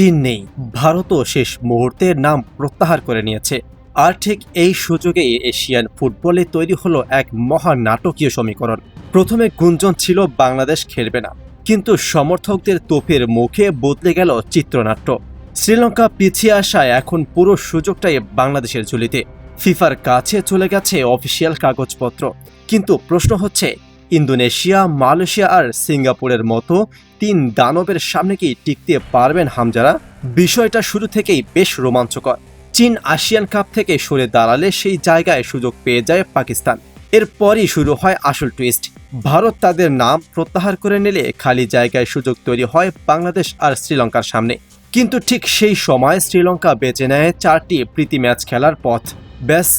চীন নেই, ভারতও শেষ মুহূর্তে নাম প্রত্যাহার করে নিয়েছে। আর ঠিক এই সুযোগেই এশিয়ান ফুটবলে তৈরি হলো এক মহানাটকীয় সমীকরণ। প্রথমে গুঞ্জন ছিল বাংলাদেশ খেলবে না, কিন্তু সমর্থকদের তোপের মুখে বদলে গেল চিত্রনাট্য। শ্রীলঙ্কা পিছিয়ে আসায় এখন পুরো সুযোগটাই বাংলাদেশের ঝুলিতে। ফিফার কাছে চলে গেছে অফিসিয়াল কাগজপত্র, কিন্তু প্রশ্ন হচ্ছে ইন্দোনেশিয়া, মালয়েশিয়া আর সিঙ্গাপুরের মতো তিন দানবের সামনে কি টিকতে পারবেন হামজারা? বিষয়টা শুরু থেকেই বেশ রোমাঞ্চকর। চীন আসিয়ান কাপ থেকে সরে দাঁড়ালে সেই জায়গায় সুযোগ পেয়ে যায় পাকিস্তান। এরপরই শুরু হয় আসল টুইস্ট। ভারত তাদের নাম প্রত্যাহার করে নিলে খালি জায়গায় সুযোগ তৈরি হয় বাংলাদেশ আর শ্রীলঙ্কার সামনে। কিন্তু ঠিক সেই সময় শ্রীলঙ্কা বেছে নেয় 4টি প্রীতি ম্যাচ খেলার পথ। ব্যাস,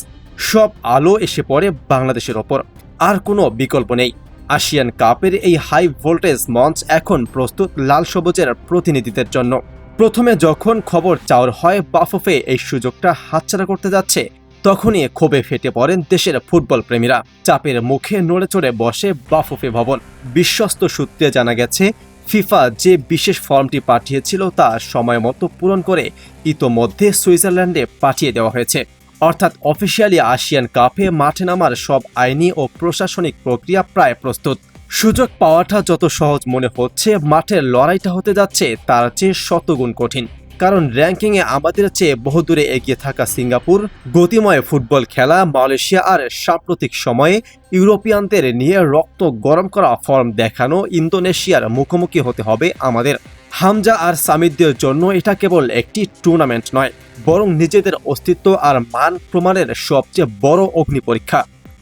সব আলো এসে পড়ে বাংলাদেশের ওপর। আর কোনো বিকল্প নেই। আসিয়ান কাপের এই হাই ভোল্টেজ মঞ্চ এখন প্রস্তুত লাল সবুজের প্রতিনিধিদের জন্য। প্রথমে যখন খবর চাউর হয় বাফুফে এই সুযোগটা হাতছাড়া করতে যাচ্ছে, তখনই ক্ষোভে ফেটে পড়েন দেশের ফুটবল প্রেমীরা। চাপের মুখে নড়ে চড়ে বসে বাফুফে ভবন। বিশ্বস্ত সূত্রে জানা গেছে, ফিফা যে বিশেষ ফর্মটি পাঠিয়েছিল তা সময় মতো পূরণ করে ইতোমধ্যে সুইজারল্যান্ডে পাঠিয়ে দেওয়া হয়েছে। অর্থাৎ অফিসিয়ালি আসিয়ান কাপে মাঠে নামার সব আইনি ও প্রশাসনিক প্রক্রিয়া প্রায় প্রস্তুত। সুযোগ পাওয়াটা যত সহজ মনে হচ্ছে, মাঠের লড়াইটা হতে যাচ্ছে তার চেয়ে শতগুণ কঠিন। কারণ র্যাঙ্কিংয়ে আমাদের চেয়ে বহুদূরে এগিয়ে থাকা সিঙ্গাপুর, গতিময় ফুটবল খেলা মালয়েশিয়া আর সাম্প্রতিক সময়ে ইউরোপিয়ানদের নিয়ে রক্ত গরম করা ফর্ম দেখানো ইন্দোনেশিয়ার মুখোমুখি হতে হবে আমাদের। হামজা আর সামিদদের জন্য এটা কেবল একটি টুর্নামেন্ট নয়, বরং নিজেদের অস্তিত্ব আর মান প্রমাণের সবচেয়ে বড় অগ্নি পরীক্ষা।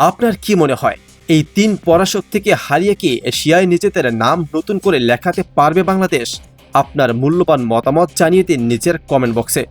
আপনার কি মনে হয়, এই তিন পরাশক থেকে হারিয়ে কি এশিয়ায় নিজেদের নাম নতুন করে লেখাতে পারবে বাংলাদেশ? আপনার মূল্যবান মতামত জানিয়ে দিন নিচের কমেন্ট বক্সে।